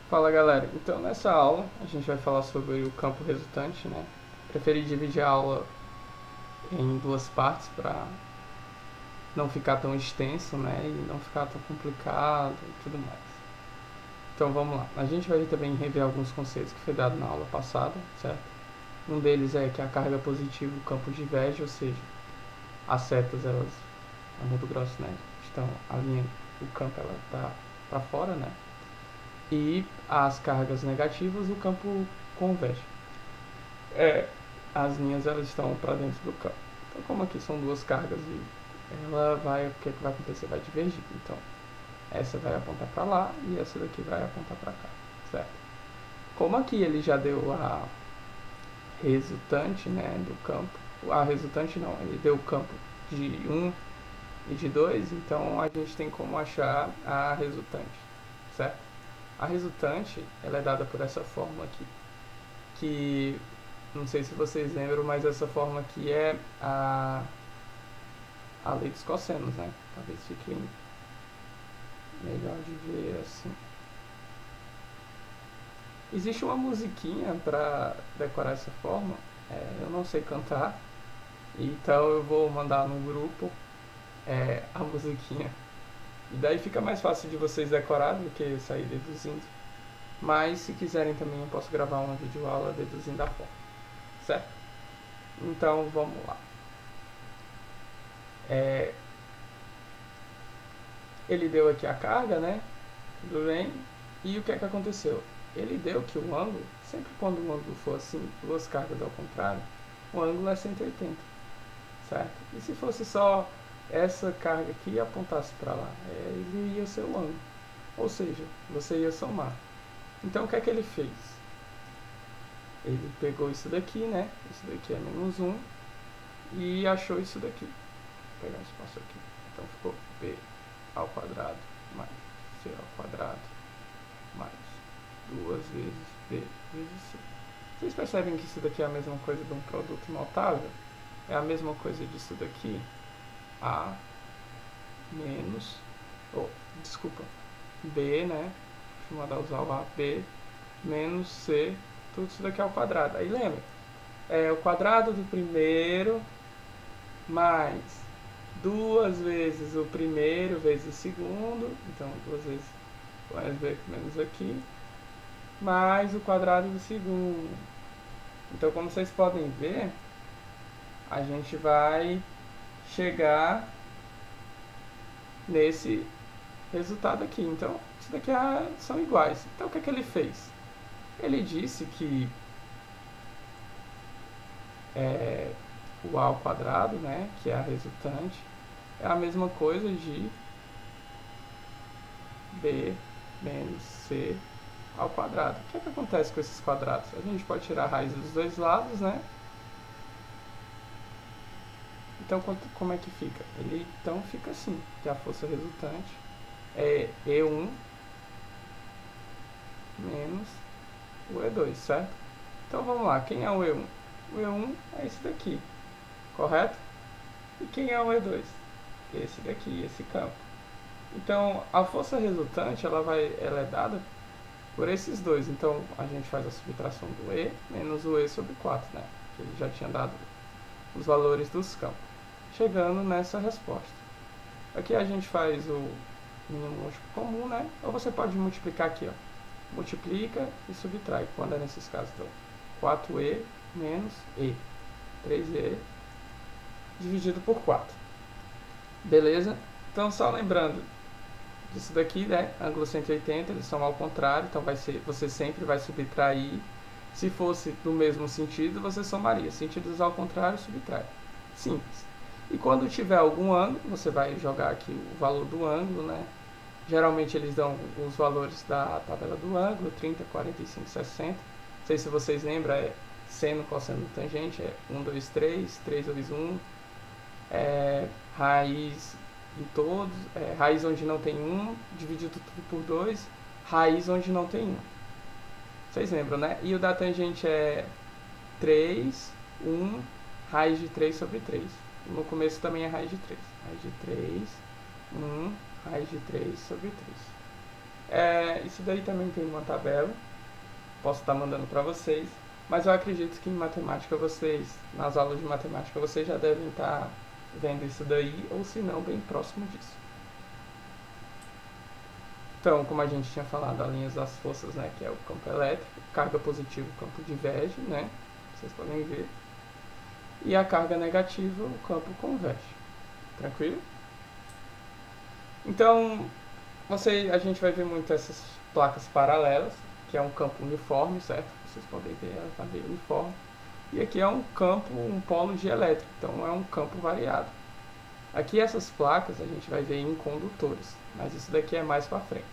Fala galera, então nessa aula a gente vai falar sobre o campo resultante, né? Preferi dividir a aula em duas partes para não ficar tão extenso, né? E não ficar tão complicado e tudo mais. Então vamos lá, a gente vai também rever alguns conceitos que foi dado na aula passada, certo? Um deles é que a carga positiva o campo diverge, ou seja, as setas elas, a muito grosso, né? Então a linha, o campo ela tá para fora, né? E as cargas negativas o campo converge. As linhas elas estão para dentro do campo. Então, como aqui são duas cargas e o que vai acontecer? Vai divergir. Então, essa vai apontar para lá e essa daqui vai apontar para cá, certo? Como aqui ele já deu a resultante, né, do campo, a resultante não, ele deu o campo de um e de 2, então a gente tem como achar a resultante, certo? A resultante, ela é dada por essa fórmula aqui, que não sei se vocês lembram, mas essa fórmula aqui é a lei dos cossenos, né? Talvez fique melhor de ver assim. Existe uma musiquinha para decorar essa fórmula, eu não sei cantar, então eu vou mandar no grupo a musiquinha. E daí fica mais fácil de vocês decorar do que sair deduzindo. Mas se quiserem também eu posso gravar uma videoaula deduzindo a fórmula, certo? Então vamos lá. Ele deu aqui a carga, né? Tudo bem? E o que é que aconteceu? Ele deu que o ângulo, sempre quando o ângulo for assim, duas cargas ao contrário, o ângulo é 180, certo? E se fosse só essa carga aqui e apontasse para lá, ele ia ser o ângulo. Ou seja, você ia somar. Então o que é que ele fez? Ele pegou isso daqui, né? Isso daqui é menos 1 e achou isso daqui. Vou pegar um espaço aqui. Então ficou b ao quadrado mais c ao quadrado mais 2 vezes b vezes c. Vocês percebem que isso daqui é a mesma coisa de um produto notável? É a mesma coisa disso daqui. A menos, desculpa, b, né? Deixa eu mandar usar o a, b menos c, tudo isso daqui ao quadrado. Aí lembra, é o quadrado do primeiro mais 2 vezes o primeiro vezes o segundo, então 2 vezes mais b menos aqui, mais o quadrado do segundo. Então, como vocês podem ver, a gente vai chegar nesse resultado aqui. Então, isso daqui são iguais. Então, o que é que ele fez? Ele disse que o a ao quadrado, né, que é a resultante, é a mesma coisa de b menos c ao quadrado. O que é que acontece com esses quadrados? A gente pode tirar a raiz dos dois lados, né? Então, como é que fica? Ele então fica assim, que a força resultante é E1 menos o E2, certo? Então vamos lá, quem é o E1? O E1 é esse daqui, correto? E quem é o E2? Esse daqui, esse campo. Então a força resultante ela é dada por esses dois. Então a gente faz a subtração do E menos o E sobre 4, né? Que ele já tinha dado os valores dos campos. Chegando nessa resposta. Aqui a gente faz o mínimo múltiplo comum, né? Ou você pode multiplicar aqui, ó. Multiplica e subtrai, quando é nesses casos. Então, 4E menos E. 3E dividido por 4. Beleza? Então, só lembrando disso daqui, né? Ângulo 180, eles são ao contrário, então você sempre vai subtrair. Se fosse no mesmo sentido, você somaria. Sentidos ao contrário, subtrai. Simples. E quando tiver algum ângulo, você vai jogar aqui o valor do ângulo, né? Geralmente eles dão os valores da tabela do ângulo, 30, 45, 60. Não sei se vocês lembram, é seno, cosseno, tangente, é 1, 2, 3, 3 vezes 1, raiz em todos, raiz onde não tem 1, dividido tudo por 2, raiz onde não tem 1. Vocês lembram, né? E o da tangente é 3, 1, raiz de 3 sobre 3. No começo também é raiz de 3. Raiz de 3, 1, raiz de 3 sobre 3. Isso daí também tem uma tabela, posso estar mandando para vocês, mas eu acredito que em matemática nas aulas de matemática, vocês já devem estar vendo isso daí, ou se não, bem próximo disso. Então, como a gente tinha falado, as linhas das forças, né, que é o campo elétrico, carga positiva, o campo diverge, né, vocês podem ver, e a carga negativa, o campo converge. Tranquilo? Então, a gente vai ver muito essas placas paralelas, que é um campo uniforme, certo? Vocês podem ver, ela está bem uniforme. E aqui é um campo, um polo de elétrico, então é um campo variado. Aqui essas placas a gente vai ver em condutores, mas isso daqui é mais para frente.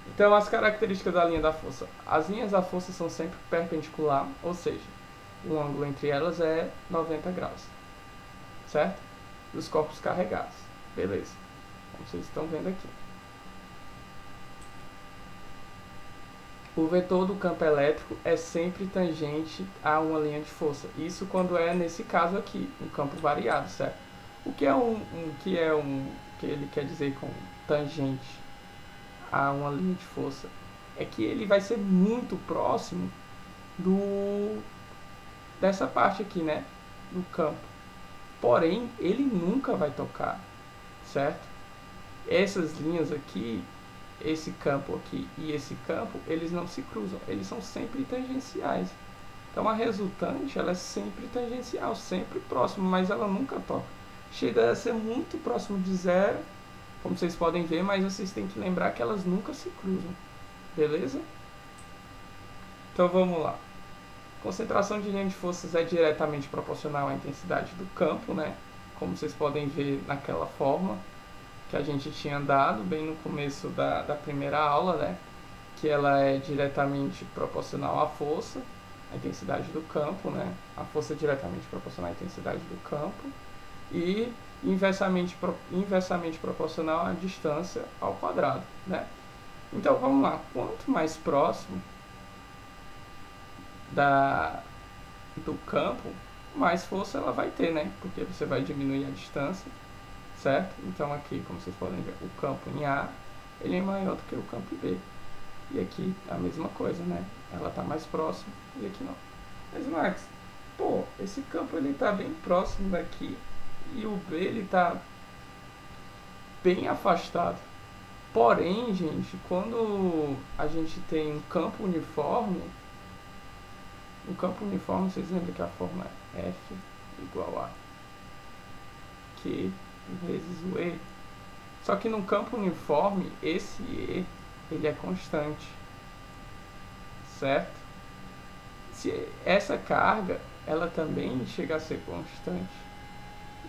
Então, as características da linha da força. As linhas da força são sempre perpendicular, ou seja, o ângulo entre elas é 90 graus, certo? Dos corpos carregados. Beleza, como vocês estão vendo aqui. O vetor do campo elétrico é sempre tangente a uma linha de força. Isso quando é, nesse caso aqui, um campo variado, certo? O que que ele quer dizer com tangente a uma linha de força? É que ele vai ser muito próximo dessa parte aqui, né? Do campo. Porém, ele nunca vai tocar, certo? Essas linhas aqui, esse campo aqui e esse campo, eles não se cruzam, eles são sempre tangenciais. Então a resultante, ela é sempre tangencial, sempre próximo, mas ela nunca toca. Chega a ser muito próximo de zero, como vocês podem ver, mas vocês têm que lembrar que elas nunca se cruzam, beleza? Então vamos lá. Concentração de linha de forças é diretamente proporcional à intensidade do campo, né? Como vocês podem ver naquela forma que a gente tinha dado bem no começo da primeira aula, né? Que ela é diretamente proporcional à força, à intensidade do campo, né? A força é diretamente proporcional à intensidade do campo e inversamente proporcional à distância ao quadrado, né? Então vamos lá, quanto mais próximo do campo, mais força ela vai ter, né? Porque você vai diminuir a distância, certo? Então aqui, como vocês podem ver, o campo em A, ele é maior do que o campo em B. E aqui a mesma coisa, né? Ela está mais próxima e aqui não. Mas Max, pô, esse campo ele está bem próximo daqui e o B ele está bem afastado. Porém, gente, quando a gente tem um campo uniforme, vocês lembram que a fórmula é F igual a Q vezes o E. Só que no campo uniforme, esse E, ele é constante, certo? Se essa carga, ela também chega a ser constante.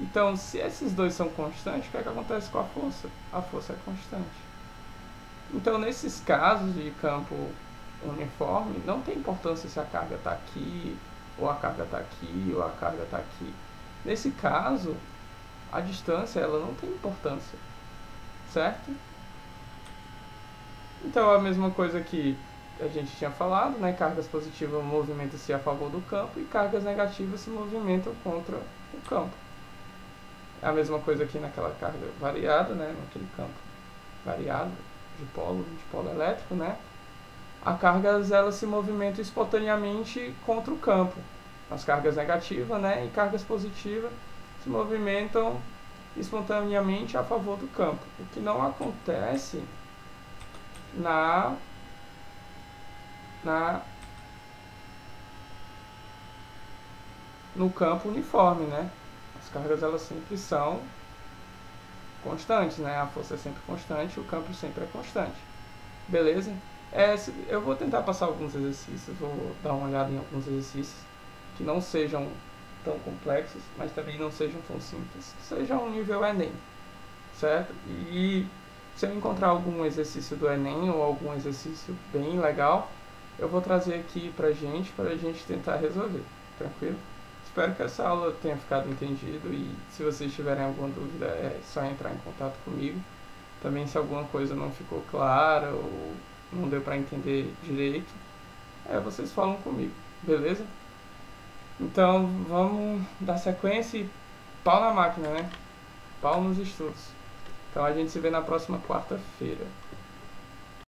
Então, se esses dois são constantes, o que é que acontece com a força? A força é constante. Então, nesses casos de campo uniforme, não tem importância se a carga está aqui, ou a carga está aqui, ou a carga está aqui. Nesse caso, a distância ela não tem importância, certo? Então, a mesma coisa que a gente tinha falado, né? Cargas positivas movimentam-se a favor do campo e cargas negativas se movimentam contra o campo. É a mesma coisa aqui naquela carga variada, né? Naquele campo variado de polo elétrico, né? As cargas elas se movimentam espontaneamente contra o campo. As cargas negativas, né, e cargas positivas se movimentam espontaneamente a favor do campo. O que não acontece no campo uniforme, né? As cargas elas sempre são constantes, né? A força é sempre constante, o campo sempre é constante. Beleza? Eu vou tentar passar alguns exercícios, vou dar uma olhada em alguns exercícios que não sejam tão complexos, mas também não sejam tão simples, que sejam nível Enem, certo? E se eu encontrar algum exercício do Enem ou algum exercício bem legal, eu vou trazer aqui pra gente tentar resolver, tranquilo? Espero que essa aula tenha ficado entendido e se vocês tiverem alguma dúvida é só entrar em contato comigo. Também se alguma coisa não ficou clara ou não deu para entender direito, vocês falam comigo, beleza? Então vamos dar sequência e pau na máquina, né? Pau nos estudos. Então a gente se vê na próxima quarta-feira.